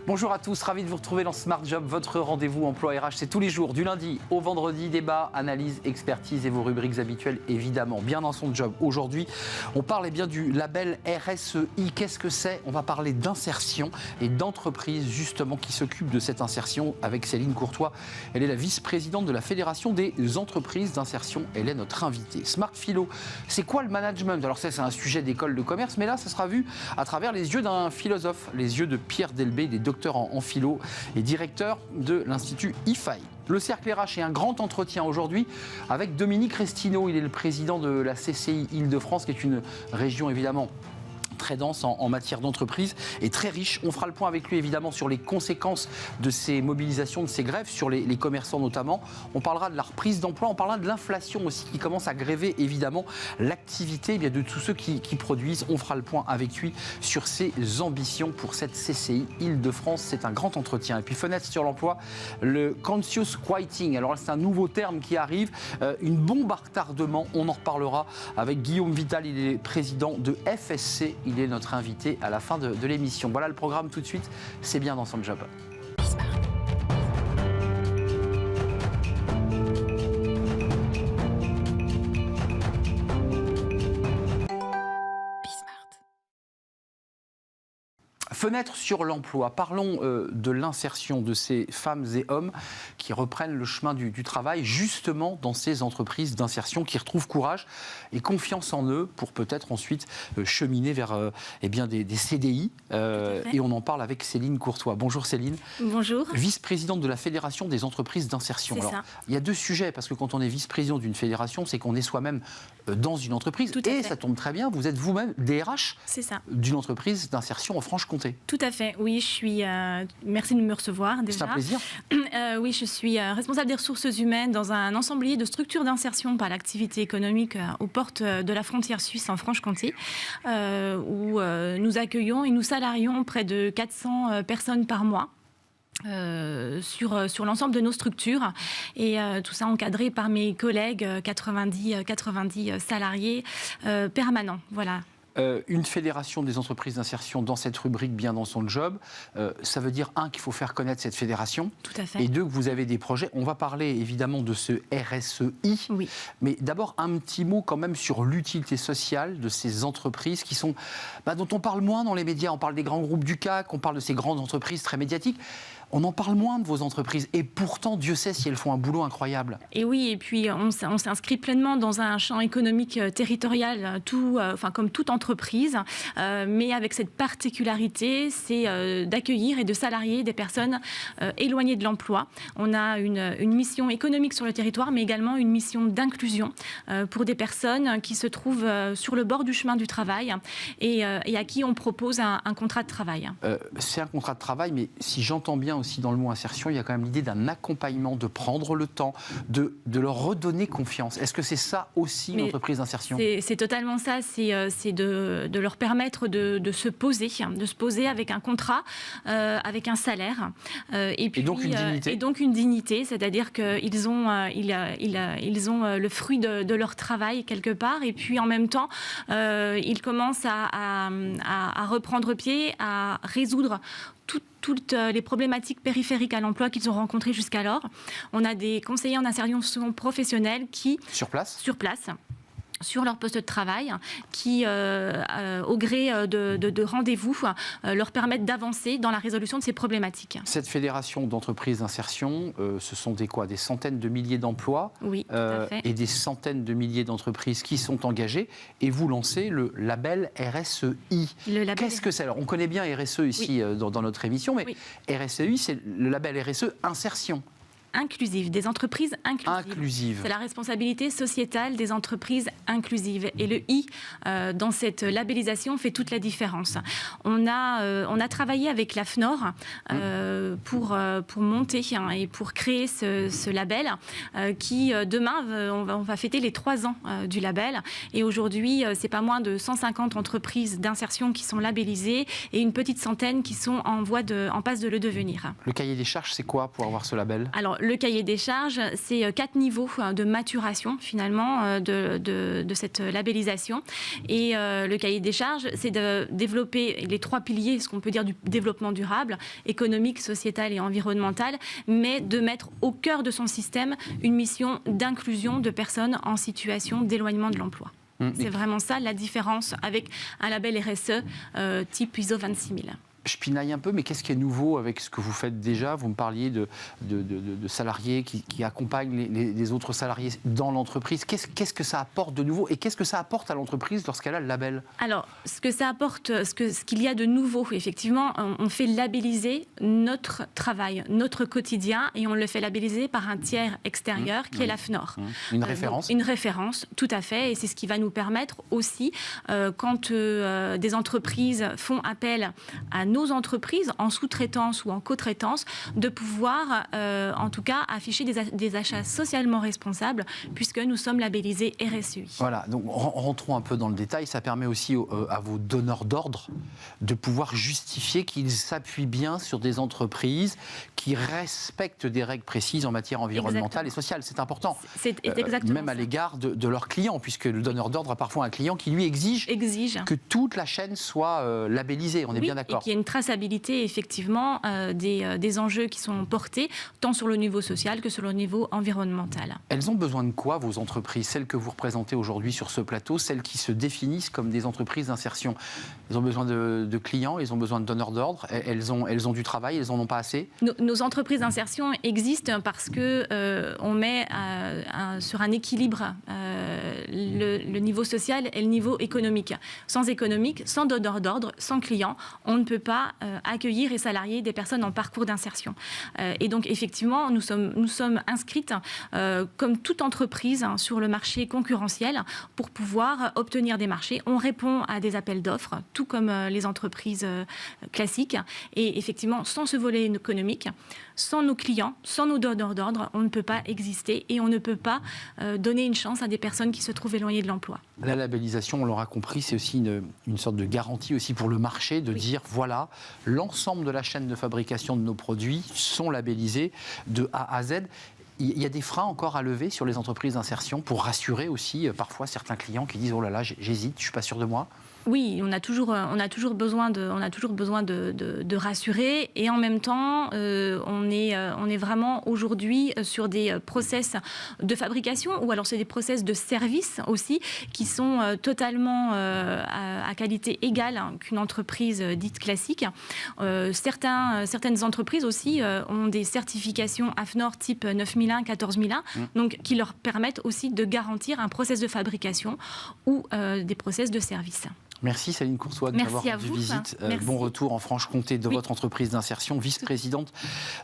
Bonjour à tous, ravi de vous retrouver dans Smart Job, votre rendez-vous emploi RH. C'est tous les jours, du lundi au vendredi, débat, analyse, expertise et vos rubriques habituelles, évidemment. Bien dans son job. Aujourd'hui, on parle bien du label RSEI. Qu'est-ce que c'est? On va parler d'insertion et d'entreprises justement qui s'occupent de cette insertion avec Céline Courtois. Elle est la vice-présidente de la Fédération des entreprises d'insertion. Elle est notre invitée. Smart Philo, c'est quoi le management? Alors ça, c'est un sujet d'école de commerce, mais là, ça sera vu à travers les yeux d'un philosophe, les yeux de Pierre Delbé, des docteur en philo et directeur de l'Institut IFAI. Le Cercle RH est un grand entretien aujourd'hui avec Dominique Restineau. Il est le président de la CCI Île-de-France, qui est une région évidemment très dense en matière d'entreprise et très riche. On fera le point avec lui évidemment sur les conséquences de ces mobilisations, de ces grèves, sur les commerçants notamment. On parlera de la reprise d'emploi, on parlera de l'inflation aussi qui commence à gréver évidemment l'activité de tous ceux qui produisent. On fera le point avec lui sur ses ambitions pour cette CCI Île-de-France. C'est un grand entretien. Et puis fenêtre sur l'emploi, le conscious quieting. Alors là, c'est un nouveau terme qui arrive, une bombe à retardement. On en reparlera avec Guillaume Vital, il est président de FSC. Il est notre invité à la fin de l'émission. Voilà le programme tout de suite, c'est bien dans son job. Fenêtre sur l'emploi. Parlons de l'insertion de ces femmes et hommes qui reprennent le chemin du travail, justement dans ces entreprises d'insertion, qui retrouvent courage et confiance en eux pour peut-être ensuite cheminer vers des CDI. Et on en parle avec Céline Courtois. Bonjour Céline. Bonjour. Vice-présidente de la Fédération des entreprises d'insertion. Alors, il y a deux sujets, parce que quand on est vice-président d'une fédération, c'est qu'on est soi-même dans une entreprise. Et ça tombe très bien, vous êtes vous-même DRH d'une entreprise d'insertion en Franche-Comté. Tout à fait, oui, je suis... merci de me recevoir déjà. C'est un plaisir. Oui, je suis responsable des ressources humaines dans un ensemblier de structures d'insertion par l'activité économique aux portes de la frontière suisse en Franche-Comté, où nous accueillons et nous salarions près de 400 personnes par mois. Sur l'ensemble de nos structures et tout ça encadré par mes collègues, 90 salariés permanents. Voilà. Une fédération des entreprises d'insertion dans cette rubrique bien dans son job, ça veut dire qu'il faut faire connaître cette fédération. Tout à fait. Et deux, que vous avez des projets. On va parler évidemment de ce RSEI. Oui. Mais d'abord un petit mot quand même sur l'utilité sociale de ces entreprises qui sont, dont on parle moins dans les médias. On parle des grands groupes du CAC, on parle de ces grandes entreprises très médiatiques. On en parle moins de vos entreprises et pourtant, Dieu sait si elles font un boulot incroyable. Et oui, et puis on s'inscrit pleinement dans un champ économique territorial, comme toute entreprise, mais avec cette particularité, c'est d'accueillir et de salarier des personnes éloignées de l'emploi. On a une mission économique sur le territoire, mais également une mission d'inclusion pour des personnes qui se trouvent sur le bord du chemin du travail et à qui on propose un contrat de travail. C'est un contrat de travail, mais si j'entends bien aussi dans le mot insertion, il y a quand même l'idée d'un accompagnement, de prendre le temps, de leur redonner confiance. Est-ce que c'est ça aussi une entreprise d'insertion? C'est totalement ça, c'est de leur permettre de se poser avec un contrat, avec un salaire. Et donc une dignité. Et donc une dignité, c'est-à-dire qu'ils ont, ils ont le fruit de leur travail quelque part, et puis en même temps, ils commencent à reprendre pied, à résoudre toutes les problématiques périphériques à l'emploi qu'ils ont rencontrées jusqu'alors. On a des conseillers en insertion professionnelle qui... Sur place, sur leur poste de travail, qui, au gré de rendez-vous, leur permettent d'avancer dans la résolution de ces problématiques. Cette fédération d'entreprises d'insertion, ce sont des centaines de milliers d'emplois, oui, tout à fait. Et des centaines de milliers d'entreprises qui sont engagées, et vous lancez le label RSEI. Qu'est-ce que c'est? Alors, on connaît bien RSE ici dans notre émission, mais RSEI, c'est le label RSE Insertion. Inclusive, des entreprises inclusives. C'est la responsabilité sociétale des entreprises inclusives. Et le I, dans cette labellisation, fait toute la différence. On a travaillé avec l'AFNOR pour monter et pour créer ce label qui, demain, on va fêter les 3 ans du label. Et aujourd'hui, c'est pas moins de 150 entreprises d'insertion qui sont labellisées et une petite centaine qui sont en passe de le devenir. Le cahier des charges, c'est quoi pour avoir ce label? Alors, le cahier des charges, c'est 4 niveaux de maturation finalement de cette labellisation. Et le cahier des charges, c'est de développer les 3 piliers, ce qu'on peut dire du développement durable, économique, sociétal et environnemental, mais de mettre au cœur de son système une mission d'inclusion de personnes en situation d'éloignement de l'emploi. C'est vraiment ça la différence avec un label RSE type ISO 26000. Je pinaille un peu, mais qu'est-ce qui est nouveau avec ce que vous faites déjà? Vous me parliez de salariés qui accompagnent les autres salariés dans l'entreprise. Qu'est-ce que ça apporte de nouveau et qu'est-ce que ça apporte à l'entreprise lorsqu'elle a le label? Alors, ce que ça apporte, ce qu'il y a de nouveau, effectivement, on fait labelliser notre travail, notre quotidien, et on le fait labelliser par un tiers extérieur qui est l'AFNOR. Une référence? Une référence, tout à fait, et c'est ce qui va nous permettre aussi, quand des entreprises font appel à nos entreprises en sous-traitance ou en co-traitance, de pouvoir en tout cas afficher des achats socialement responsables puisque nous sommes labellisés RSEI. Voilà, donc rentrons un peu dans le détail. Ça permet aussi à vos donneurs d'ordre de pouvoir justifier qu'ils s'appuient bien sur des entreprises qui respectent des règles précises en matière environnementale et sociale. C'est important. C'est exactement même à l'égard de leurs clients, puisque le donneur d'ordre a parfois un client qui lui exige que toute la chaîne soit labellisée. On est bien d'accord. Et qu'il y ait une traçabilité effectivement des enjeux qui sont portés tant sur le niveau social que sur le niveau environnemental. Elles ont besoin de quoi, vos entreprises, celles que vous représentez aujourd'hui sur ce plateau, celles qui se définissent comme des entreprises d'insertion? Elles ont besoin de clients, elles ont besoin de donneurs d'ordre, elles ont du travail, elles n'en ont pas assez? Nos entreprises d'insertion existent parce que on met sur un équilibre le niveau social et le niveau économique. Sans économique, sans donneur d'ordre, sans client, on ne peut pas accueillir et salarier des personnes en parcours d'insertion. Et donc effectivement, nous sommes inscrites comme toute entreprise sur le marché concurrentiel pour pouvoir obtenir des marchés. On répond à des appels d'offres, tout comme les entreprises classiques. Et effectivement, sans ce volet économique, sans nos clients, sans nos donneurs d'ordre, on ne peut pas exister et on ne peut pas donner une chance à des personnes qui se trouvent éloignées de l'emploi. La labellisation, on l'aura compris, c'est aussi une sorte de garantie aussi pour le marché de dire voilà, l'ensemble de la chaîne de fabrication de nos produits sont labellisés de A à Z. Il y a des freins encore à lever sur les entreprises d'insertion pour rassurer aussi parfois certains clients qui disent oh là là, j'hésite, je ne suis pas sûr de moi. Oui, on a toujours besoin de rassurer et en même temps, on est vraiment aujourd'hui sur des process de fabrication ou alors c'est des process de service aussi qui sont totalement à qualité égale qu'une entreprise dite classique. Certaines entreprises aussi ont des certifications AFNOR type 9001, 14001, donc qui leur permettent aussi de garantir un process de fabrication ou des process de service. Merci Céline Coursois de nous avoir rendu visite. Bon retour en Franche-Comté de votre entreprise d'insertion, vice-présidente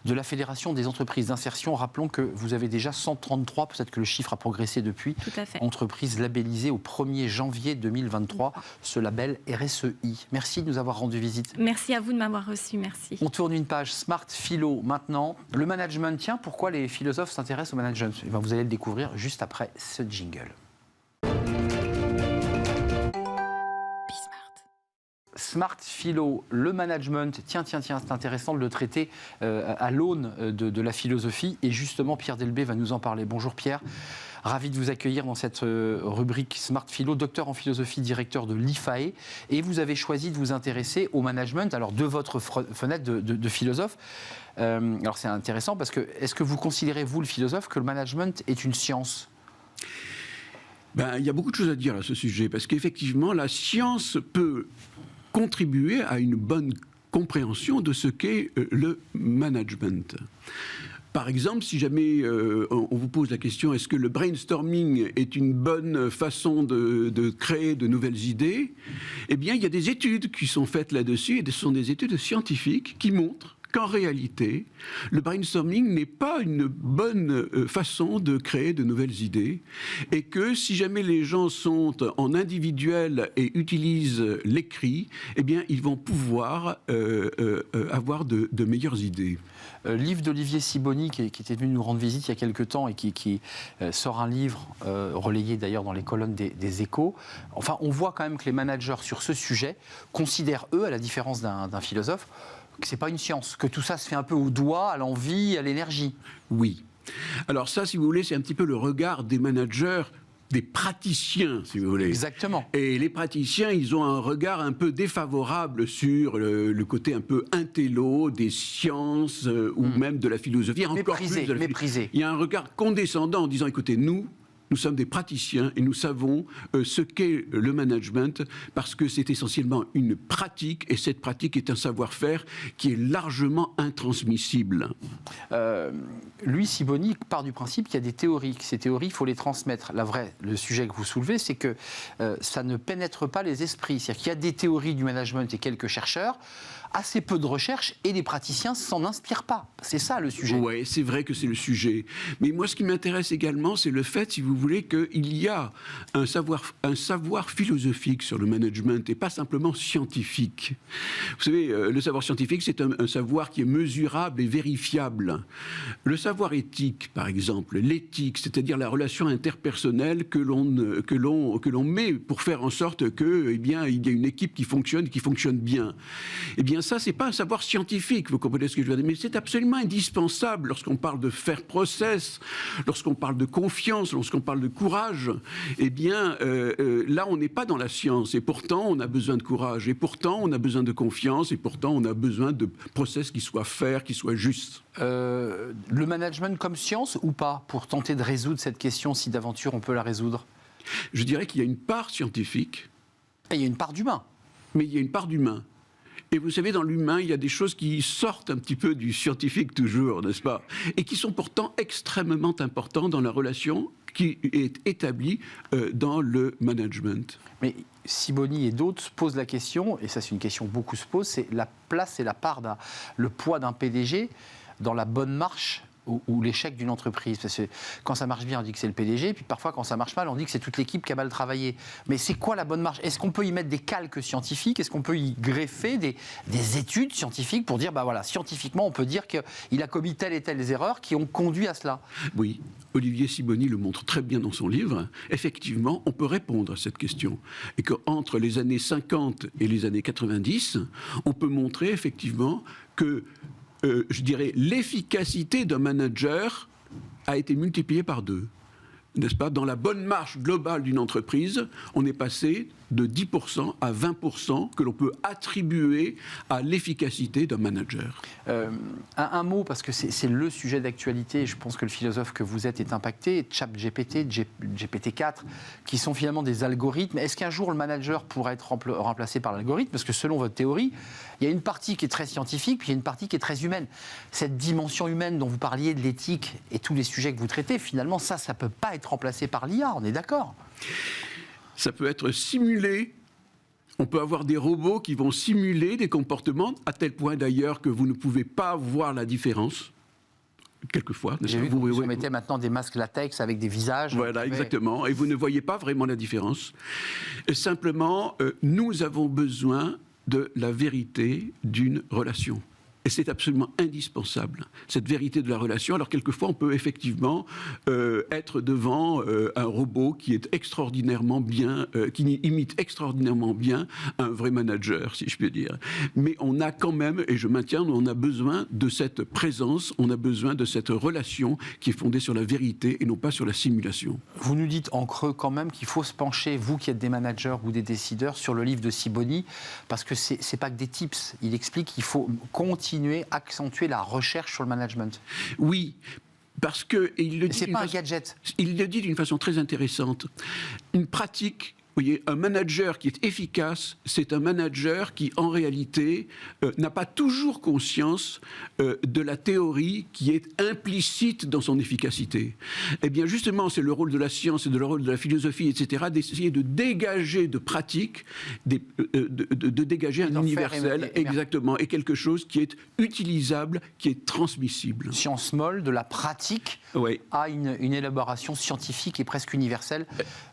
de la Fédération des entreprises d'insertion. Rappelons que vous avez déjà 133, peut-être que le chiffre a progressé depuis, entreprises labellisées au 1er janvier 2023, ce label RSEI. Merci de nous avoir rendu visite. Merci à vous de m'avoir reçu, merci. On tourne une page Smart Philo maintenant. Le management, tiens, pourquoi les philosophes s'intéressent au management? Vous allez le découvrir juste après ce jingle. Smart Philo, le management, tiens, c'est intéressant de le traiter à l'aune de la philosophie. Et justement, Pierre Delbé va nous en parler. Bonjour Pierre, ravi de vous accueillir dans cette rubrique Smart Philo, docteur en philosophie, directeur de l'IFAE. Et vous avez choisi de vous intéresser au management, alors de votre fenêtre de philosophe. Alors c'est intéressant parce que, est-ce que vous considérez, vous le philosophe, que le management est une science ? Il y a beaucoup de choses à dire à ce sujet, parce qu'effectivement, la science peut contribuer à une bonne compréhension de ce qu'est le management. Par exemple, si jamais on vous pose la question, est-ce que le brainstorming est une bonne façon de créer de nouvelles idées? Eh bien, il y a des études qui sont faites là-dessus, et ce sont des études scientifiques qui montrent qu'en réalité, le brainstorming n'est pas une bonne façon de créer de nouvelles idées et que si jamais les gens sont en individuel et utilisent l'écrit, eh bien, ils vont pouvoir avoir de meilleures idées. Livre d'Olivier Sibony qui était venu nous rendre visite il y a quelques temps et qui sort un livre relayé d'ailleurs dans les colonnes des Échos. Enfin, on voit quand même que les managers sur ce sujet considèrent, eux, à la différence d'un philosophe, que ce n'est pas une science, que tout ça se fait un peu au doigt, à l'envie, à l'énergie. Oui. Alors ça, si vous voulez, c'est un petit peu le regard des managers, des praticiens, si vous voulez. Exactement. Et les praticiens, ils ont un regard un peu défavorable sur le côté un peu intello des sciences ou même de la philosophie. Méprisé. Il y a un regard condescendant en disant, écoutez, nous sommes des praticiens et nous savons ce qu'est le management parce que c'est essentiellement une pratique et cette pratique est un savoir-faire qui est largement intransmissible. Lui, Sibony, part du principe qu'il y a des théories, que ces théories, il faut les transmettre. Le sujet que vous soulevez, c'est que ça ne pénètre pas les esprits. C'est-à-dire qu'il y a des théories du management et quelques chercheurs, assez peu de recherches et les praticiens s'en inspirent pas. C'est ça le sujet. Oui, c'est vrai que c'est le sujet. Mais moi, ce qui m'intéresse également, c'est le fait, si vous voulez, qu'il y a un savoir philosophique sur le management et pas simplement scientifique. Vous savez, le savoir scientifique, c'est un savoir qui est mesurable et vérifiable. Le savoir éthique, par exemple, l'éthique, c'est-à-dire la relation interpersonnelle que l'on met pour faire en sorte que, eh bien, il y a une équipe qui fonctionne bien. Eh bien, ça, c'est pas un savoir scientifique, vous comprenez ce que je veux dire, mais c'est absolument indispensable lorsqu'on parle de faire process, lorsqu'on parle de confiance, lorsqu'on parle de courage. Eh bien, là, on n'est pas dans la science, et pourtant, on a besoin de courage, et pourtant, on a besoin de confiance, et pourtant, on a besoin de process qui soient fairs, qui soient justes. Le management comme science ou pas, pour tenter de résoudre cette question, si d'aventure on peut la résoudre? Je dirais qu'il y a une part scientifique. Et il y a une part d'humain. Mais il y a une part d'humain. Et vous savez, dans l'humain, il y a des choses qui sortent un petit peu du scientifique toujours, n'est-ce pas? Et qui sont pourtant extrêmement importantes dans la relation qui est établie dans le management. Mais Sibony et d'autres se posent la question, et ça c'est une question que beaucoup se posent, c'est la place et la part, le poids d'un PDG dans la bonne marche ou l'échec d'une entreprise. Parce que quand ça marche bien, on dit que c'est le PDG, puis parfois quand ça marche mal, on dit que c'est toute l'équipe qui a mal travaillé. Mais c'est quoi la bonne marche? Est-ce qu'on peut y mettre des calques scientifiques? Est-ce qu'on peut y greffer des études scientifiques pour dire, bah voilà, scientifiquement, on peut dire qu'il a commis telle et telle erreurs qui ont conduit à cela? Oui, Olivier Sibony le montre très bien dans son livre. Effectivement, on peut répondre à cette question. Et qu'entre les années 50 et les années 90, on peut montrer effectivement que je dirais, l'efficacité d'un manager a été multipliée par 2. N'est-ce pas? Dans la bonne marche globale d'une entreprise, on est passé de 10% à 20% que l'on peut attribuer à l'efficacité d'un manager. Un mot, parce que c'est le sujet d'actualité, je pense que le philosophe que vous êtes est impacté, ChatGPT, GPT-4, qui sont finalement des algorithmes. Est-ce qu'un jour le manager pourrait être remplacé par l'algorithme? Parce que selon votre théorie, il y a une partie qui est très scientifique, puis il y a une partie qui est très humaine. Cette dimension humaine dont vous parliez, de l'éthique et tous les sujets que vous traitez, finalement, ça ne peut pas être remplacé par l'IA, on est d'accord? Ça peut être simulé. On peut avoir des robots qui vont simuler des comportements, à tel point d'ailleurs que vous ne pouvez pas voir la différence. Quelquefois. J'ai vu que vous mettez maintenant des masques latex avec des visages. Voilà, exactement. Et vous ne voyez pas vraiment la différence. Simplement, nous avons besoin de la vérité d'une relation. Et c'est absolument indispensable, cette vérité de la relation. Alors, quelquefois, on peut effectivement être devant un robot qui est extraordinairement bien, qui imite extraordinairement bien un vrai manager, si je peux dire. Mais on a quand même, et je maintiens, on a besoin de cette présence, on a besoin de cette relation qui est fondée sur la vérité et non pas sur la simulation. Vous nous dites en creux quand même qu'il faut se pencher, vous qui êtes des managers ou des décideurs, sur le livre de Sibony, parce que c'est pas que des tips. Il explique qu'il faut continuer, accentuer la recherche sur le management. Oui, parce que il le dit. C'est pas un gadget. Il le dit d'une façon très intéressante. Une pratique. Vous voyez, un manager qui est efficace, c'est un manager qui, en réalité, n'a pas toujours conscience de la théorie qui est implicite dans son efficacité. Eh bien, justement, c'est le rôle de la science et le rôle de la philosophie, etc., d'essayer de dégager de pratiques, de dégager un universel, exactement, et quelque chose qui est utilisable, qui est transmissible. Science molle, de la pratique, oui, à une élaboration scientifique et presque universelle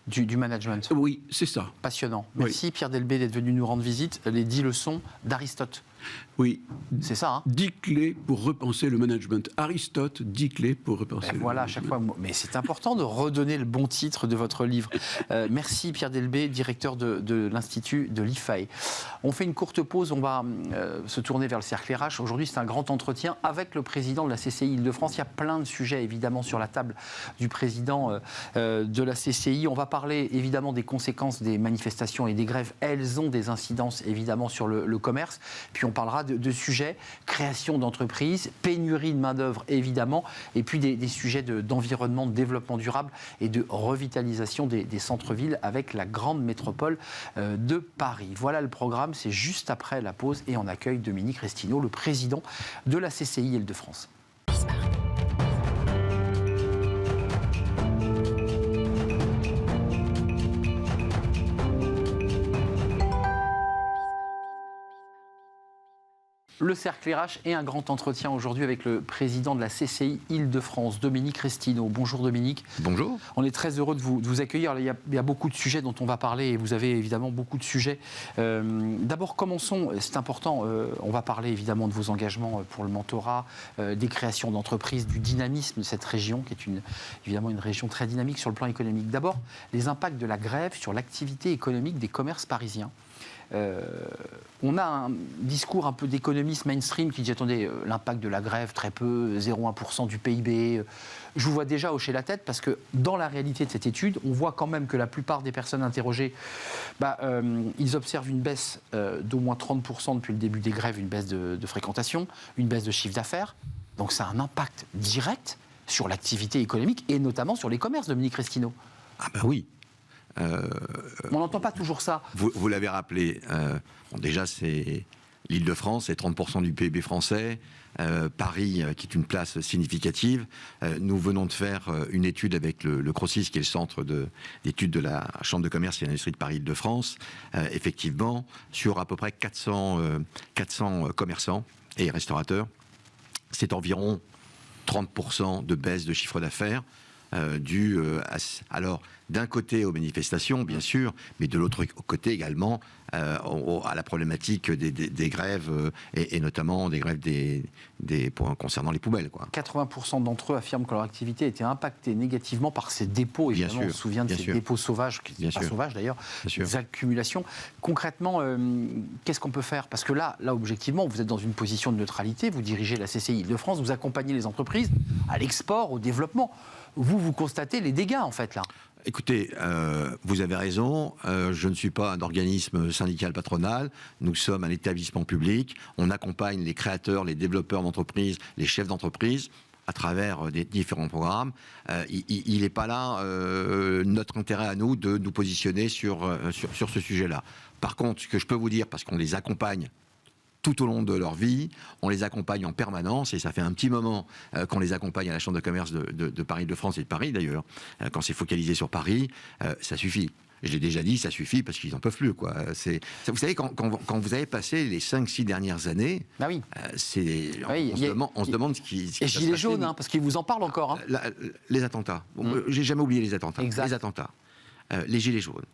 du management. Oui, c'est ça. Passionnant. Merci Pierre Delbé d'être venu nous rendre visite. Les 10 leçons d'Aristote. Oui. C'est ça, hein. 10 clés pour repenser le management. Aristote, 10 clés pour repenser le voilà, à management. chaque fois. Mais c'est important de redonner le bon titre de votre livre. Merci Pierre Delbé, directeur de l'Institut de l'IFAE. On fait une courte pause, on va se tourner vers le cercle RH. Aujourd'hui, c'est un grand entretien avec le président de la CCI Île-de-France. Il y a plein de sujets, évidemment, sur la table du président de la CCI. On va parler, évidemment, des conséquences des manifestations et des grèves. Elles ont des incidences, évidemment, sur le commerce. Puis on parlera de sujets, création d'entreprises, pénurie de main-d'œuvre, évidemment, et puis des sujets d'environnement, de développement durable et de revitalisation des centres-villes avec la grande métropole de Paris. Voilà le programme, c'est juste après la pause et on accueille Dominique Restineau, le président de la CCI Île-de-France. Le cercle RH et un grand entretien aujourd'hui avec le président de la CCI Île-de-France, Dominique Restineau. Bonjour Dominique. Bonjour. On est très heureux de vous accueillir. Il y a beaucoup de sujets dont on va parler et vous avez évidemment beaucoup de sujets. D'abord, commençons, c'est important, on va parler évidemment de vos engagements pour le mentorat, des créations d'entreprises, du dynamisme de cette région qui est évidemment une région très dynamique sur le plan économique. D'abord, les impacts de la grève sur l'activité économique des commerces parisiens. On a un discours un peu d'économiste mainstream qui dit attendez, l'impact de la grève, très peu, 0,1% du PIB. Je vous vois déjà hocher la tête parce que dans la réalité de cette étude, on voit quand même que la plupart des personnes interrogées, ils observent une baisse d'au moins 30% depuis le début des grèves, une baisse de fréquentation, une baisse de chiffre d'affaires. Donc ça a un impact direct sur l'activité économique et notamment sur les commerces, Dominique Restineau. Ah ben oui. On n'entend pas toujours ça. Vous l'avez rappelé, déjà c'est l'Île-de-France, c'est 30% du PIB français, Paris qui est une place significative. Nous venons de faire une étude avec le CROCIS, qui est le centre d'études de la Chambre de commerce et d'industrie de Paris-Île-de-France, effectivement, sur à peu près 400 commerçants et restaurateurs. C'est environ 30% de baisse de chiffre d'affaires. Dû alors d'un côté aux manifestations bien sûr, mais de l'autre côté également à la problématique des grèves et notamment des grèves concernant les poubelles, quoi. 80% d'entre eux affirment que leur activité a été impactée négativement par ces dépôts. Évidemment, on se souvient de ces dépôts sauvages, qui ne sont pas sauvages d'ailleurs, des accumulations. Concrètement, qu'est-ce qu'on peut faire? Parce que là, objectivement, vous êtes dans une position de neutralité, vous dirigez la CCI Île-de-France, vous accompagnez les entreprises à l'export, au développement. Vous constatez les dégâts, en fait, là. Écoutez, vous avez raison, je ne suis pas un organisme syndical patronal, nous sommes un établissement public, on accompagne les créateurs, les développeurs d'entreprises, les chefs d'entreprise à travers des différents programmes. Il n'est pas là notre intérêt à nous de nous positionner sur ce sujet-là. Par contre, ce que je peux vous dire, parce qu'on les accompagne tout au long de leur vie, on les accompagne en permanence, et ça fait un petit moment qu'on les accompagne à la Chambre de commerce de Paris-Île-de-France et de Paris d'ailleurs, quand c'est focalisé sur Paris, ça suffit. Je l'ai déjà dit, ça suffit parce qu'ils n'en peuvent plus, quoi. Vous savez, quand vous avez passé les 5-6 dernières années, bah oui. On se demande ce qui et Gilets jaunes, parce qu'ils vous en parlent encore. Les attentats. J'ai jamais oublié les attentats. Exact. Les attentats. Les Gilets jaunes.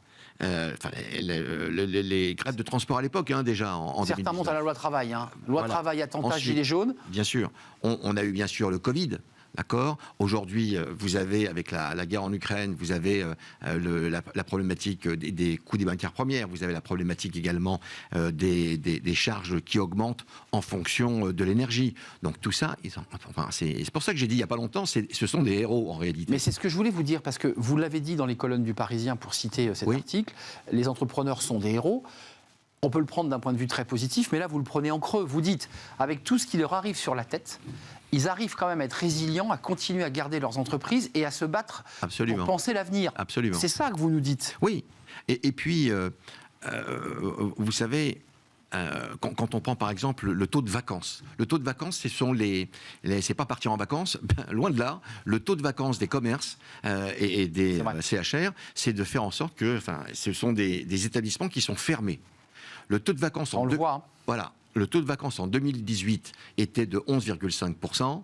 Les grèves de transport à l'époque, déjà, en certains montent à la loi travail. Loi travail, attentat, ensuite, Gilets jaunes. Bien sûr. On a eu, bien sûr, le Covid. D'accord. Aujourd'hui, vous avez, avec la guerre en Ukraine, vous avez la problématique des coûts des matières premières, vous avez la problématique également des charges qui augmentent en fonction de l'énergie. Donc tout ça, c'est pour ça que j'ai dit il n'y a pas longtemps, ce sont des héros en réalité. Mais c'est ce que je voulais vous dire, parce que vous l'avez dit dans les colonnes du Parisien, pour citer cet article, les entrepreneurs sont des héros. On peut le prendre d'un point de vue très positif, mais là, vous le prenez en creux. Vous dites, avec tout ce qui leur arrive sur la tête, ils arrivent quand même à être résilients, à continuer à garder leurs entreprises et à se battre pour penser l'avenir. Absolument. C'est ça que vous nous dites. Oui. Et puis, vous savez, quand on prend par exemple le taux de vacances. Le taux de vacances, c'est pas partir en vacances, loin de là. Le taux de vacances des commerces et des CHR, c'est de faire en sorte que, ce sont des établissements qui sont fermés. Le taux de vacances on le voit. Voilà. Le taux de vacances en 2018 était de 11,5%,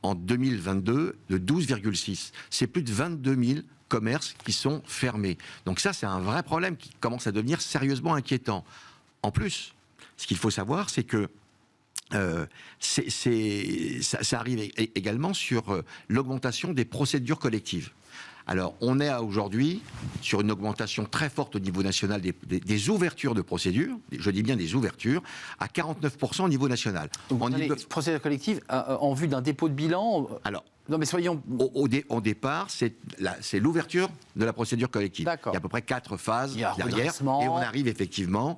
en 2022 de 12,6%. C'est plus de 22 000 commerces qui sont fermés. Donc ça, c'est un vrai problème qui commence à devenir sérieusement inquiétant. En plus, ce qu'il faut savoir, c'est que ça arrive également sur l'augmentation des procédures collectives. Alors, on est aujourd'hui sur une augmentation très forte au niveau national des ouvertures de procédures, je dis bien des ouvertures, à 49% au niveau national. Donc, procédures collectives en vue d'un dépôt de bilan. Alors, non, mais soyons... Au départ, c'est l'ouverture de la procédure collective. D'accord. Il y a à peu près 4 phases derrière, redressement. et on arrive effectivement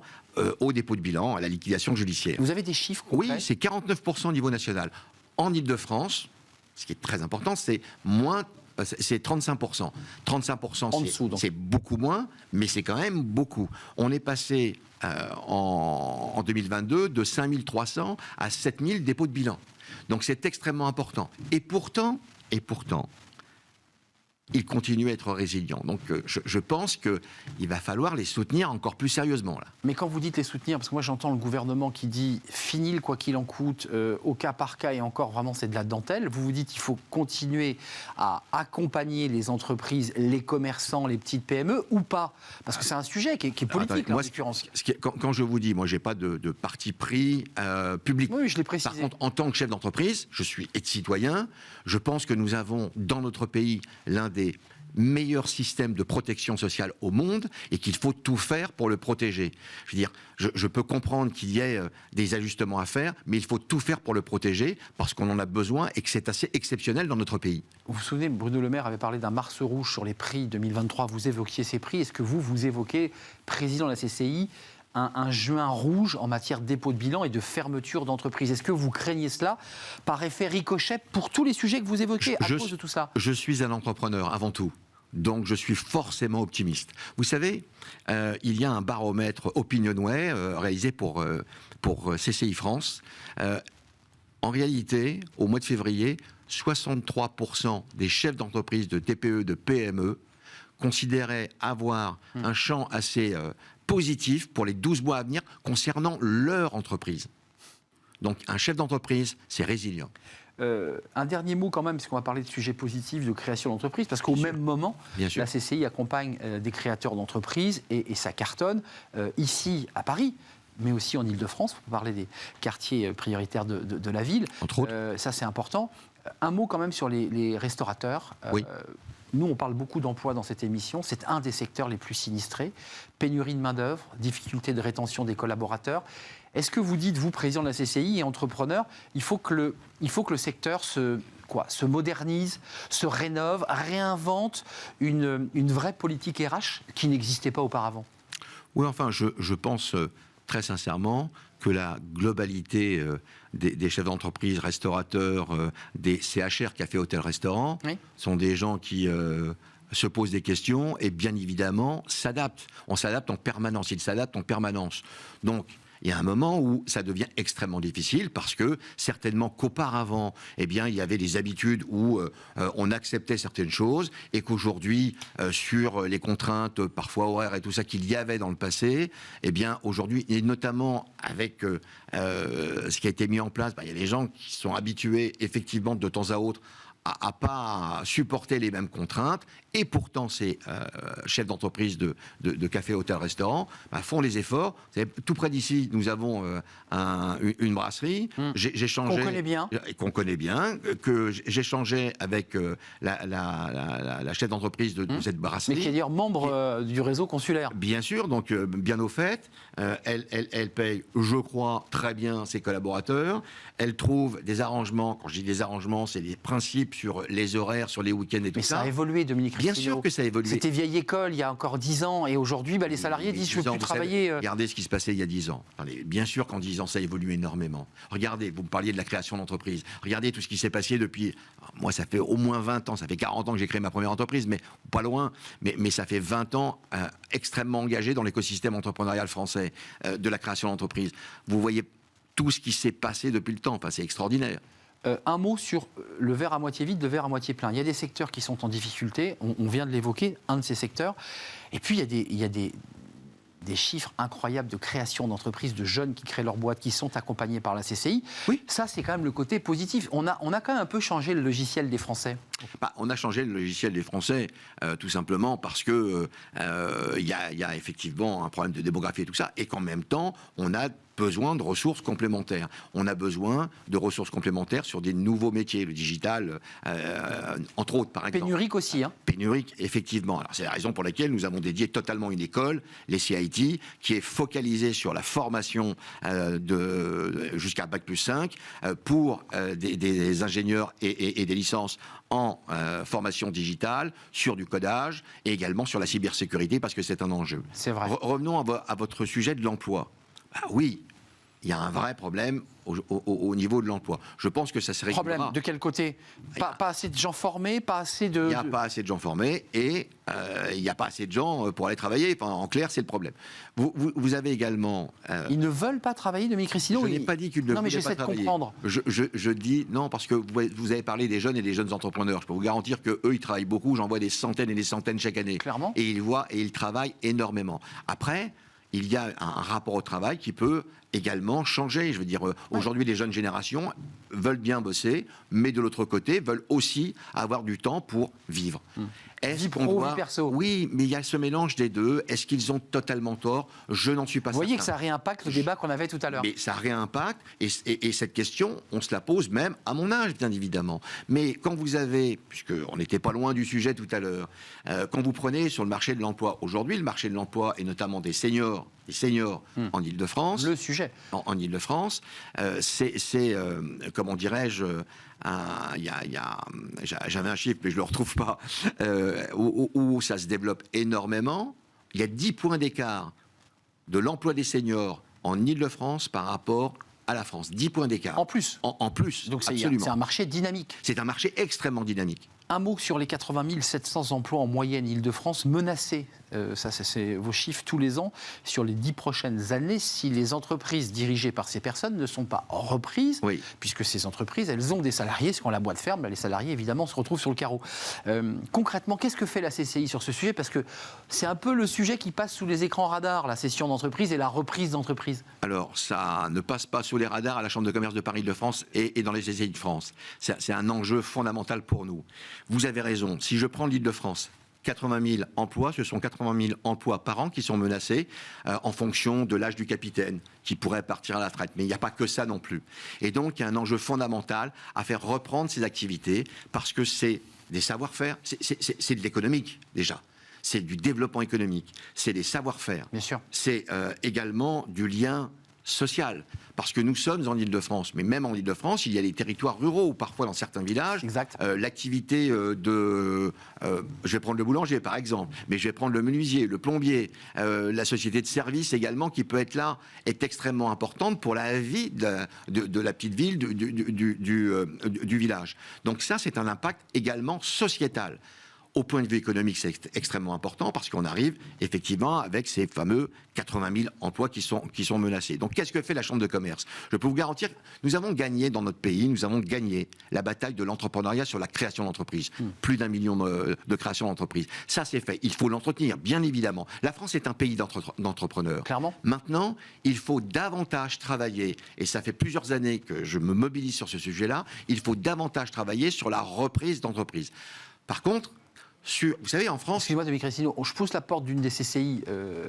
au dépôt de bilan, à la liquidation judiciaire. Vous avez des chiffres concrets? Oui, c'est 49% au niveau national. En Île-de-France, ce qui est très important, c'est 35%. 35%, c'est beaucoup moins, mais c'est quand même beaucoup. On est passé en 2022 de 5300 à 7000 dépôts de bilan. Donc c'est extrêmement important. Et pourtant, ils continuent à être résilients. Donc je pense qu'il va falloir les soutenir encore plus sérieusement. Là. Mais quand vous dites les soutenir, parce que moi j'entends le gouvernement qui dit fini le quoi qu'il en coûte, au cas par cas, et encore vraiment c'est de la dentelle, vous vous dites qu'il faut continuer à accompagner les entreprises, les commerçants, les petites PME ou pas? Parce que c'est un sujet qui est politique, attendez, là, en l'occurrence. Quand je vous dis, moi j'ai pas de parti pris public. Oui, je l'ai précisé. Par contre, en tant que chef d'entreprise, je suis citoyen, je pense que nous avons dans notre pays l'un des meilleurs systèmes de protection sociale au monde et qu'il faut tout faire pour le protéger. Je veux dire, je peux comprendre qu'il y ait des ajustements à faire, mais il faut tout faire pour le protéger parce qu'on en a besoin et que c'est assez exceptionnel dans notre pays. Vous vous souvenez, Bruno Le Maire avait parlé d'un mars rouge sur les prix 2023. Vous évoquiez ces prix. Est-ce que vous évoquez, président de la CCI, un juin rouge en matière de dépôt de bilan et de fermeture d'entreprise? Est-ce que vous craignez cela par effet ricochet pour tous les sujets que vous évoquez à cause de tout ça? Je suis un entrepreneur avant tout. Donc je suis forcément optimiste. Vous savez, il y a un baromètre Opinionway réalisé pour CCI France. En réalité, au mois de février, 63% des chefs d'entreprise de TPE, de PME considéraient avoir un champ assez positif pour les 12 mois à venir concernant leur entreprise. Donc un chef d'entreprise, c'est résilient. Un dernier mot quand même, puisqu'on va parler de sujets positifs de création d'entreprise, parce qu'au même moment, la CCI accompagne des créateurs d'entreprises et ça cartonne ici à Paris, mais aussi en Ile-de-France, pour parler des quartiers prioritaires de la ville. Entre autres. Ça, c'est important. Un mot quand même sur les restaurateurs. Oui. Nous, on parle beaucoup d'emploi dans cette émission. C'est un des secteurs les plus sinistrés. Pénurie de main-d'œuvre, difficulté de rétention des collaborateurs. Est-ce que vous dites, vous, président de la CCI et entrepreneur, il faut que le secteur se modernise, se rénove, réinvente une vraie politique RH qui n'existait pas auparavant? Oui, enfin, je pense très sincèrement que la globalité des chefs d'entreprise, restaurateurs, des CHR, café, hôtel, restaurant, sont des gens qui se posent des questions et bien évidemment s'adaptent. On s'adapte en permanence, ils s'adaptent en permanence. Donc, il y a un moment où ça devient extrêmement difficile parce que certainement qu'auparavant, eh bien, il y avait des habitudes où on acceptait certaines choses et qu'aujourd'hui, sur les contraintes parfois horaires et tout ça qu'il y avait dans le passé, eh bien, aujourd'hui, et notamment avec ce qui a été mis en place, il y a des gens qui sont habitués effectivement de temps à autre à pas supporter les mêmes contraintes, et pourtant ces chefs d'entreprise de café, hôtel, restaurant font les efforts. Vous savez, tout près d'ici, nous avons une brasserie. Qu'on connaît bien, que j'échangeais avec la chef d'entreprise de cette brasserie. Mais qui est d'ailleurs membre du réseau consulaire. Bien sûr, donc bien au fait. Elle paye, je crois, très bien ses collaborateurs. Elle trouve des arrangements. Quand je dis des arrangements, c'est des principes sur les horaires, sur les week-ends et tout ça. Mais ça a évolué, Dominique Risseguiero. Bien sûr que ça a évolué. C'était vieille école il y a encore 10 ans et aujourd'hui, les salariés disent je ne veux plus travailler. Regardez ce qui se passait il y a 10 ans. Attendez, bien sûr qu'en 10 ans, ça évolue énormément. Regardez, vous me parliez de la création d'entreprise. Regardez tout ce qui s'est passé depuis... Moi, ça fait au moins 20 ans. Ça fait 40 ans que j'ai créé ma première entreprise, mais pas loin. Mais ça fait 20 ans extrêmement engagé dans l'écosystème entrepreneurial français de la création d'entreprise. Vous voyez tout ce qui s'est passé depuis le temps. Enfin, c'est extraordinaire. Un mot sur le verre à moitié vide, le verre à moitié plein. Il y a des secteurs qui sont en difficulté, on vient de l'évoquer, un de ces secteurs. Et puis il y a des chiffres incroyables de création d'entreprises, de jeunes qui créent leur boîte, qui sont accompagnés par la CCI. Oui. Ça, c'est quand même le côté positif. On a quand même un peu changé le logiciel des Français. On a changé le logiciel des Français, tout simplement parce que y a effectivement un problème de démographie et tout ça, et qu'en même temps, on a besoin de ressources complémentaires. On a besoin de ressources complémentaires sur des nouveaux métiers, le digital, entre autres, par exemple. Pénurique aussi, hein. Pénurique, effectivement. Alors, c'est la raison pour laquelle nous avons dédié totalement une école, les CIT, qui est focalisée sur la formation jusqu'à Bac+5 pour des ingénieurs et des licences en formation digitale, sur du codage et également sur la cybersécurité, parce que c'est un enjeu. C'est vrai. Revenons à votre sujet de l'emploi. Bah oui, il y a un vrai problème au niveau de l'emploi. Je pense que ça se réglera. Problème de quel côté? Pas assez de gens formés, pas assez de... Il n'y a pas assez de gens formés et il n'y a pas assez de gens pour aller travailler. Enfin, en clair, c'est le problème. Vous avez également... Ils ne veulent pas travailler, Dominique Cristino? Je n'ai pas dit qu'ils ne voulaient pas travailler. Non, mais j'essaie de comprendre. Je dis non, parce que vous avez parlé des jeunes et des jeunes entrepreneurs. Je peux vous garantir qu'eux, ils travaillent beaucoup. J'en vois des centaines et des centaines chaque année. Clairement. Et ils travaillent énormément. Après, il y a un rapport au travail qui peut également changer. Je veux dire, aujourd'hui, les jeunes générations veulent bien bosser, mais de l'autre côté, veulent aussi avoir du temps pour vivre. Vie pro, vie perso. Oui, mais il y a ce mélange des deux. Est-ce qu'ils ont totalement tort? Je n'en suis pas certain. Vous voyez que ça réimpacte le débat qu'on avait tout à l'heure. Mais ça réimpacte, et cette question, on se la pose même à mon âge, bien évidemment. Mais quand vous avez, puisqu'on n'était pas loin du sujet tout à l'heure, quand vous prenez sur le marché de l'emploi, aujourd'hui, le marché de l'emploi, et notamment des seniors en Ile-de-France. Le sujet. En Ile-de-France, c'est comment dirais-je, j'avais un chiffre, mais je ne le retrouve pas, où ça se développe énormément. Il y a 10 points d'écart de l'emploi des seniors en Ile-de-France par rapport à la France. 10 points d'écart. En plus. En plus. Donc c'est absolument. un marché dynamique. C'est un marché extrêmement dynamique. Un mot sur les 80 700 emplois en moyenne Île-de-France menacés. Ça, c'est vos chiffres tous les ans. Sur les 10 prochaines années, si les entreprises dirigées par ces personnes ne sont pas reprises, oui, puisque ces entreprises, elles ont des salariés, quand la boîte ferme, les salariés, évidemment, se retrouvent sur le carreau. Concrètement, qu'est-ce que fait la CCI sur ce sujet? Parce que c'est un peu le sujet qui passe sous les écrans radars, la cession d'entreprise et la reprise d'entreprise. Alors, ça ne passe pas sous les radars à la Chambre de commerce de Paris-Île-de-France et dans les CCI de France. C'est un enjeu fondamental pour nous. Vous avez raison. Si je prends l'Île-de-France, 80 000 emplois, ce sont 80 000 emplois par an qui sont menacés en fonction de l'âge du capitaine qui pourrait partir à la retraite. Mais il n'y a pas que ça non plus. Et donc, il y a un enjeu fondamental à faire reprendre ces activités parce que c'est des savoir-faire, c'est de l'économique déjà. C'est du développement économique, c'est des savoir-faire. Bien sûr. C'est également du lien social. Parce que nous sommes en Île-de-France, mais même en Île-de-France, il y a des territoires ruraux où parfois dans certains villages, l'activité je vais prendre le boulanger par exemple, mais je vais prendre le menuisier, le plombier, la société de service également qui peut être là, est extrêmement importante pour la vie de la petite ville, du village. Donc ça, c'est un impact également sociétal. Au point de vue économique, c'est extrêmement important parce qu'on arrive effectivement avec ces fameux 80 000 emplois qui sont menacés. Donc qu'est-ce que fait la Chambre de commerce? Je peux vous garantir, nous avons gagné dans notre pays, nous avons gagné la bataille de l'entrepreneuriat sur la création d'entreprises. Plus d'1 million de créations d'entreprises. Ça, c'est fait. Il faut l'entretenir, bien évidemment. La France est un pays d'entrepreneurs. Clairement. Maintenant, il faut davantage travailler, et ça fait plusieurs années que je me mobilise sur ce sujet-là, il faut davantage travailler sur la reprise d'entreprises. Par contre, vous savez, en France... Excusez-moi, Dominique Cristino, je pousse la porte d'une des CCI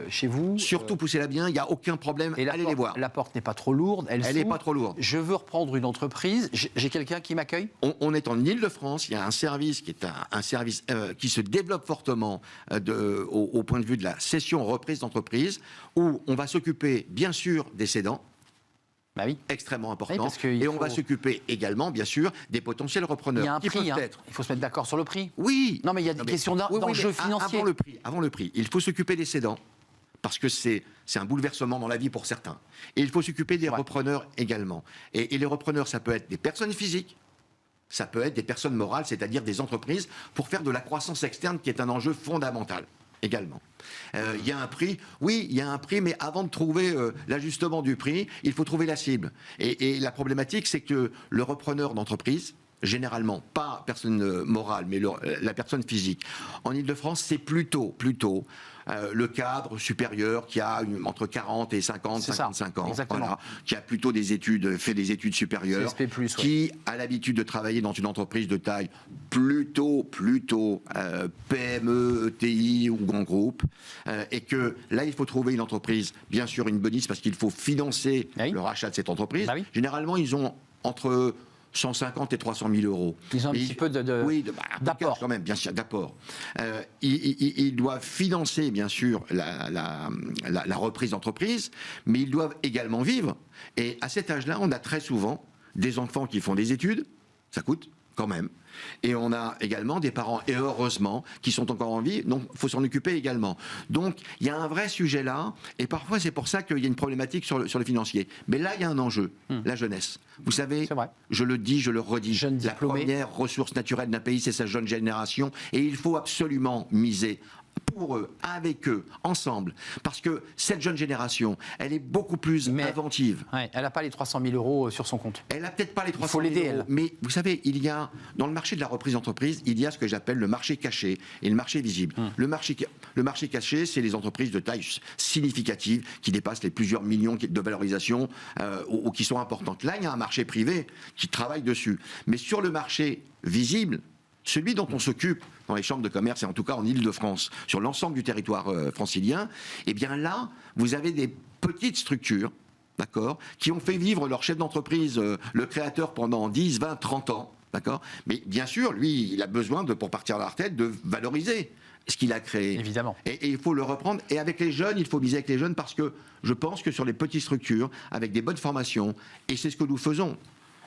chez vous. Surtout poussez-la bien, il n'y a aucun problème, allez les voir. La porte n'est pas trop lourde, elle n'est pas trop lourde. Je veux reprendre une entreprise, j'ai quelqu'un qui m'accueille? On est en Île-de-France, il y a un service qui est un service qui se développe fortement au point de vue de la cession-reprise d'entreprise, où on va s'occuper, bien sûr, des cédants. Bah oui. Extrêmement important. Oui, on va s'occuper également, bien sûr, des potentiels repreneurs. Il y a un prix, il faut se mettre d'accord sur le prix. Oui. Non, mais il y a des questions d'enjeux financiers. Avant le prix, il faut s'occuper des cédants, parce que c'est un bouleversement dans la vie pour certains. Et il faut s'occuper des repreneurs également. Et les repreneurs, ça peut être des personnes physiques, ça peut être des personnes morales, c'est-à-dire des entreprises, pour faire de la croissance externe, qui est un enjeu fondamental. Également. Il y a un prix, oui, il y a un prix, mais avant de trouver l'ajustement du prix, il faut trouver la cible. Et la problématique, c'est que le repreneur d'entreprise, généralement, pas personne morale, mais la personne physique, en Ile-de-France, c'est plutôt le cadre supérieur qui a entre 40 et 50, 55 ans, voilà, qui a plutôt fait des études supérieures, CSP+, qui a l'habitude de travailler dans une entreprise de taille plutôt PME, ETI ou grand groupe, et que là, il faut trouver une entreprise, bien sûr une bonus, parce qu'il faut financer le rachat de cette entreprise. Généralement, ils ont entre 150 et 300 000 euros. Ils ont un petit peu d'apport. Quand même, bien sûr, d'apport. Ils doivent financer, bien sûr, la reprise d'entreprise, mais ils doivent également vivre. Et à cet âge-là, on a très souvent des enfants qui font des études, ça coûte quand même. Et on a également des parents, et heureusement, qui sont encore en vie, donc il faut s'en occuper également. Donc il y a un vrai sujet là, et parfois c'est pour ça qu'il y a une problématique sur le financier. Mais là, il y a un enjeu, la jeunesse. Vous savez, je le dis, je le redis, la première ressource naturelle d'un pays, c'est sa jeune génération, et il faut absolument miser pour eux, avec eux, ensemble. Parce que cette jeune génération, elle est beaucoup plus inventive. Ouais, elle n'a pas les 300 000 euros sur son compte. Elle n'a peut-être pas les 300 000 euros. Mais vous savez, il y a, dans le marché de la reprise d'entreprise, il y a ce que j'appelle le marché caché et le marché visible. Le marché caché, c'est les entreprises de taille significative qui dépassent les plusieurs millions de valorisation ou qui sont importantes. Là, il y a un marché privé qui travaille dessus. Mais sur le marché visible, celui dont on s'occupe dans les chambres de commerce, et en tout cas en Ile-de-France, sur l'ensemble du territoire francilien, eh bien là, vous avez des petites structures, d'accord, qui ont fait vivre leur chef d'entreprise, le créateur, pendant 10, 20, 30 ans, d'accord. Mais bien sûr, lui, il a besoin, pour partir à la retraite, de valoriser ce qu'il a créé. Évidemment. Et il faut le reprendre. Et avec les jeunes, il faut miser avec les jeunes, parce que je pense que sur les petites structures, avec des bonnes formations, et c'est ce que nous faisons.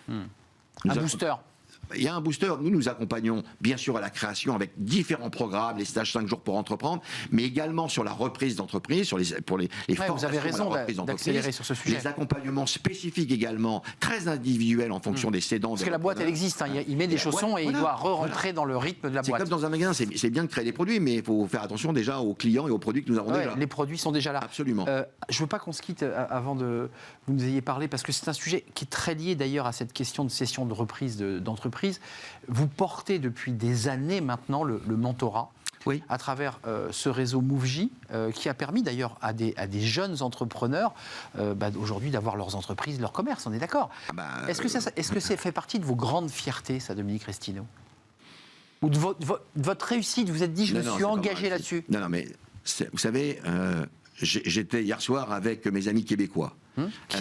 Un booster. Il y a un booster. Nous accompagnons bien sûr à la création avec différents programmes, les stages 5 jours pour entreprendre, mais également sur la reprise d'entreprise, pour les formations. Vous avez raison d'accélérer sur ce sujet. Les accompagnements spécifiques également, très individuels en fonction des cédants. Parce que la boîte, elle existe. Il met des chaussons et il doit rentrer dans le rythme de la boîte. C'est comme dans un magasin, c'est bien de créer des produits, mais il faut faire attention déjà aux clients et aux produits que nous avons déjà. Les produits sont déjà là. Absolument. Je ne veux pas qu'on se quitte avant de vous nous ayez parlé, parce que c'est un sujet qui est très lié d'ailleurs à cette question de cession de reprise d'entreprise. Vous portez depuis des années maintenant le mentorat à travers ce réseau MoveJ, qui a permis d'ailleurs à des jeunes entrepreneurs aujourd'hui d'avoir leurs entreprises, leur commerce, on est d'accord. Est-ce que ça fait partie de vos grandes fiertés, ça, Dominique Restineau ? Ou de votre réussite, vous vous êtes dit, je me suis engagé là-dessus ? Non, mais vous savez, j'étais hier soir avec mes amis québécois.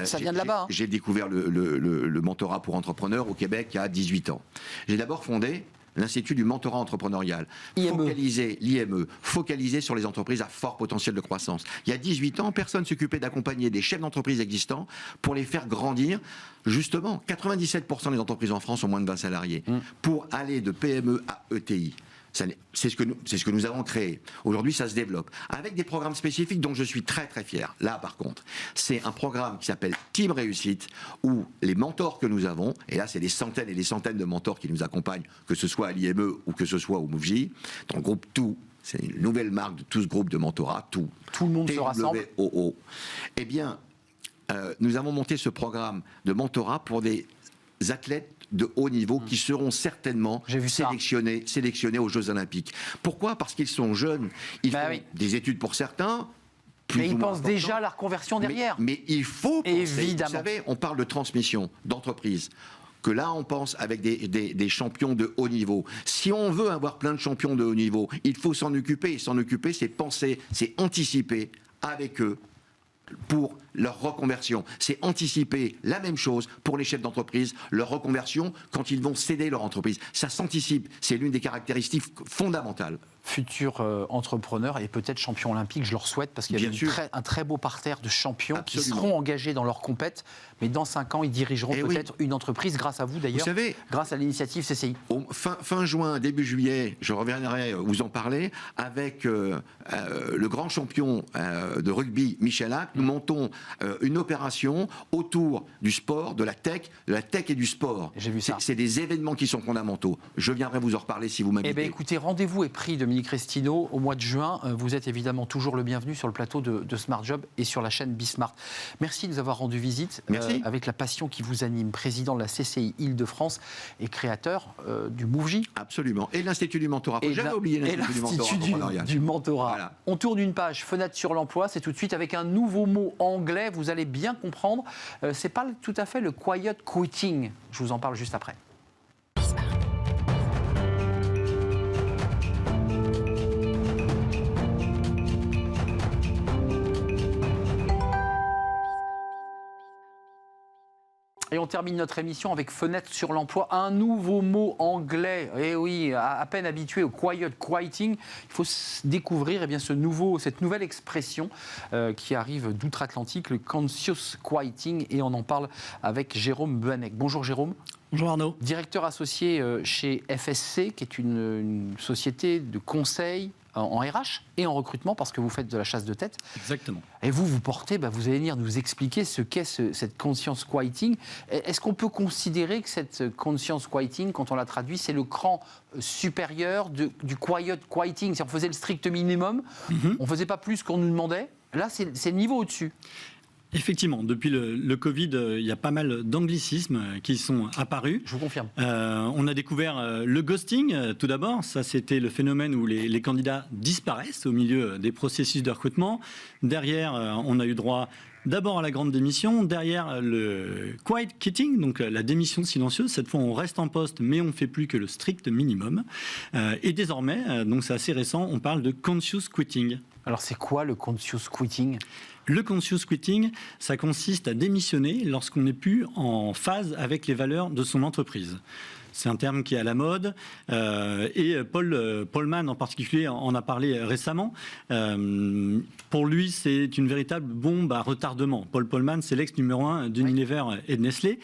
Ça vient de là-bas. J'ai découvert le mentorat pour entrepreneurs au Québec il y a 18 ans. J'ai d'abord fondé l'Institut du mentorat entrepreneurial, l'IME, focalisé sur les entreprises à fort potentiel de croissance. Il y a 18 ans, personne ne s'occupait d'accompagner des chefs d'entreprise existants pour les faire grandir. Justement, 97% des entreprises en France ont moins de 20 salariés. Pour aller de PME à ETI. C'est ce que nous avons créé. Aujourd'hui, ça se développe. Avec des programmes spécifiques dont je suis très très fier. Là, par contre, c'est un programme qui s'appelle Team Réussite, où les mentors que nous avons, et là, c'est des centaines et des centaines de mentors qui nous accompagnent, que ce soit à l'IME ou que ce soit au MoveJ, dans le groupe Tout. C'est une nouvelle marque de tout ce groupe de mentorat, Tout. Tout le monde se rassemble. Eh bien, nous avons monté ce programme de mentorat pour des athlètes de haut niveau qui seront certainement sélectionnés aux Jeux Olympiques. Pourquoi ? Parce qu'ils sont jeunes, ils font des études pour certains. Mais ils pensent déjà à la reconversion derrière. Mais il faut penser. Évidemment. Vous savez, on parle de transmission d'entreprise. Que là, on pense avec des champions de haut niveau. Si on veut avoir plein de champions de haut niveau, il faut s'en occuper. Et s'en occuper, c'est penser, c'est anticiper avec eux pour leur reconversion. C'est anticiper la même chose pour les chefs d'entreprise, leur reconversion quand ils vont céder leur entreprise. Ça s'anticipe, c'est l'une des caractéristiques fondamentales. Futur entrepreneur et peut-être champion olympique, je leur souhaite, parce qu'il y a un très beau parterre de champions qui seront engagés dans leur compète, mais dans 5 ans, ils dirigeront peut-être une entreprise, grâce à vous d'ailleurs, vous savez, grâce à l'initiative CCI. Fin juin, début juillet, je reviendrai vous en parler, avec le grand champion de rugby, Michel Hack, nous montons une opération autour du sport, de la tech et du sport. J'ai vu ça. C'est des événements qui sont fondamentaux. Je viendrai vous en reparler si vous m'invitez. Eh bien écoutez, rendez-vous est pris, Dominique Dominique Restino. Au mois de juin, vous êtes évidemment toujours le bienvenu sur le plateau de Smart Job et sur la chaîne Bismart. Merci de nous avoir rendu visite avec la passion qui vous anime, président de la CCI Île-de-France et créateur du MoveJ. Absolument. Et l'Institut du mentorat. Faut jamais oublier l'Institut du mentorat. Voilà. On tourne une page, fenêtre sur l'emploi, c'est tout de suite avec un nouveau mot anglais, vous allez bien comprendre. C'est pas tout à fait le quiet quitting. Je vous en parle juste après. Et on termine notre émission avec fenêtre sur l'emploi, un nouveau mot anglais. Et oui, à peine habitué au quiet quitting, il faut découvrir cette nouvelle expression qui arrive d'outre-Atlantique, le conscious quitting. Et on en parle avec Jérôme Buanec. Bonjour Jérôme. Bonjour Arnaud. Directeur associé chez FSC, qui est une société de conseil en RH et en recrutement, parce que vous faites de la chasse de tête. Exactement. Et vous portez, vous allez venir nous expliquer ce qu'est cette conscious quitting. Est-ce qu'on peut considérer que cette conscious quitting, quand on la traduit, c'est le cran supérieur du quiet quitting? Si on faisait le strict minimum, on ne faisait pas plus qu'on nous demandait. Là, c'est le niveau au-dessus. Effectivement, depuis le Covid, il y a pas mal d'anglicismes qui sont apparus. Je vous confirme. On a découvert le ghosting, tout d'abord. Ça, c'était le phénomène où les candidats disparaissent au milieu des processus de recrutement. Derrière, on a eu droit d'abord à la grande démission, derrière le quiet quitting, donc la démission silencieuse. Cette fois, on reste en poste, mais on ne fait plus que le strict minimum. Et désormais, donc c'est assez récent, on parle de conscious quitting. Alors, c'est quoi le conscious quitting ? Le conscious quitting, ça consiste à démissionner lorsqu'on n'est plus en phase avec les valeurs de son entreprise. C'est un terme qui est à la mode et Paul Polman en particulier en a parlé récemment. Pour lui, c'est une véritable bombe à retardement. Paul Polman, c'est l'ex numéro 1 d'Unilever et de Nestlé.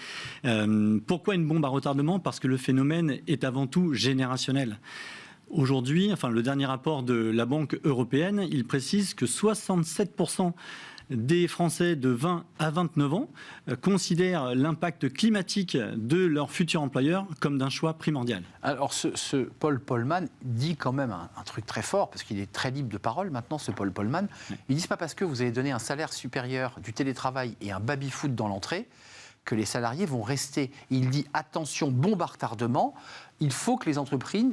Pourquoi une bombe à retardement ? Parce que le phénomène est avant tout générationnel. Aujourd'hui, le dernier rapport de la Banque européenne, il précise que 67% des Français de 20 à 29 ans considèrent l'impact climatique de leur futur employeur comme d'un choix primordial. Alors, ce Paul Polman dit quand même un truc très fort, parce qu'il est très libre de parole maintenant, ce Paul Polman. Oui. Il dit, c'est pas parce que vous avez donné un salaire supérieur, du télétravail et un baby-foot dans l'entrée que les salariés vont rester. Il dit, attention, bombe à retardement, il faut que les entreprises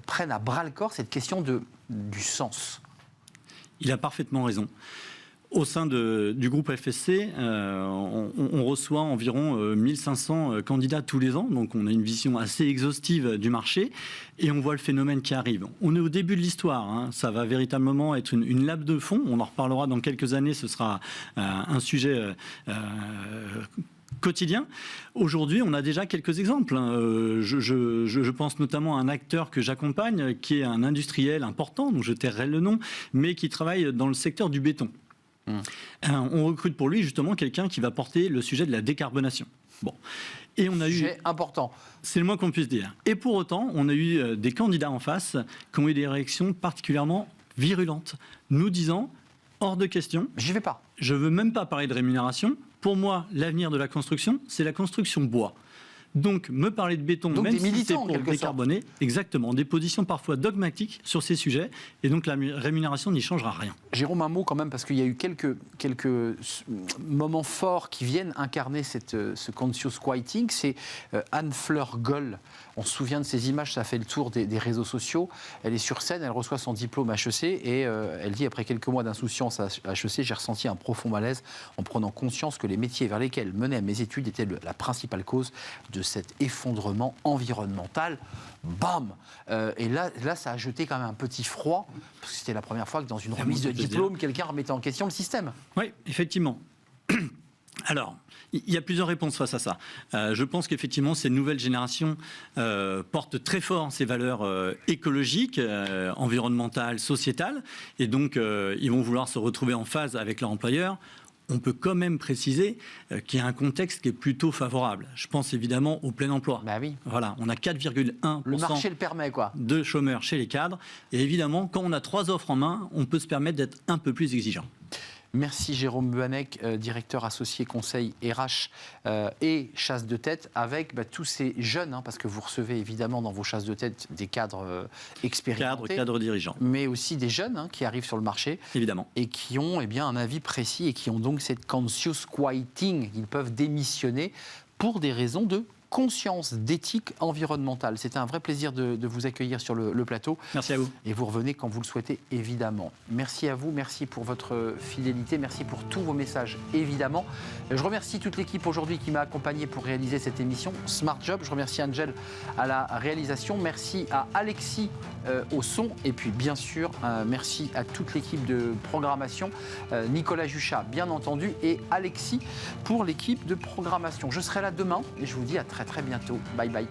prennent à bras-le-corps cette question du sens. Il a parfaitement raison. Au sein du groupe FSC, on reçoit environ 1500 candidats tous les ans, donc on a une vision assez exhaustive du marché et on voit le phénomène qui arrive. On est au début de l'histoire, ça va véritablement être une lame de fond, on en reparlera dans quelques années, ce sera un sujet quotidien. Aujourd'hui, on a déjà quelques exemples. Je pense notamment à un acteur que j'accompagne, qui est un industriel important, dont je tairai le nom, mais qui travaille dans le secteur du béton. On recrute pour lui justement quelqu'un qui va porter le sujet de la décarbonation. Bon. Et on a sujet important. C'est le moins qu'on puisse dire. Et pour autant, on a eu des candidats en face qui ont eu des réactions particulièrement virulentes, nous disant hors de question. J'y vais pas. Je veux même pas parler de rémunération. Pour moi, l'avenir de la construction, c'est la construction bois. Donc, me parler de béton, donc même si c'est pour décarboner, exactement, des positions parfois dogmatiques sur ces sujets, et donc la rémunération n'y changera rien. Jérôme, un mot quand même, parce qu'il y a eu quelques moments forts qui viennent incarner ce conscious quitting. C'est Anne-Fleur Goll. On se souvient de ces images, ça fait le tour des réseaux sociaux. Elle est sur scène, elle reçoit son diplôme HEC, et elle dit, après quelques mois d'insouciance à HEC, j'ai ressenti un profond malaise en prenant conscience que les métiers vers lesquels menaient mes études étaient la principale cause de cet effondrement environnemental. Bam ! Et là, ça a jeté quand même un petit froid, parce que c'était la première fois que dans une remise de diplôme, quelqu'un remettait en question le système. Oui, effectivement. Alors, il y a plusieurs réponses face à ça. Je pense qu'effectivement, ces nouvelles générations portent très fort ces valeurs écologiques, environnementales, sociétales, et donc ils vont vouloir se retrouver en phase avec leur employeur. On peut quand même préciser qu'il y a un contexte qui est plutôt favorable. Je pense évidemment au plein emploi. Bah oui. Voilà, on a 4,1% le marché le permet, quoi, de chômeurs chez les cadres. Et évidemment, quand on a 3 offres en main, on peut se permettre d'être un peu plus exigeant. Merci Jérôme Buanec, directeur associé conseil RH et chasse de tête, avec tous ces jeunes, parce que vous recevez évidemment dans vos chasses de tête des cadres expérimentés. Cadres dirigeants. Mais aussi des jeunes qui arrivent sur le marché. Évidemment. Et qui ont un avis précis et qui ont donc cette conscious quieting. Ils peuvent démissionner pour des raisons de conscience, d'éthique environnementale. C'était un vrai plaisir de vous accueillir sur le plateau. Merci à vous. Et vous revenez quand vous le souhaitez, évidemment. Merci à vous, merci pour votre fidélité, merci pour tous vos messages, évidemment. Je remercie toute l'équipe aujourd'hui qui m'a accompagné pour réaliser cette émission Smart Job. Je remercie Angel à la réalisation. Merci à Alexis au son. Et puis, bien sûr, merci à toute l'équipe de programmation. Nicolas Juchat, bien entendu, et Alexis pour l'équipe de programmation. Je serai là demain et je vous dis à très bientôt. Bye bye.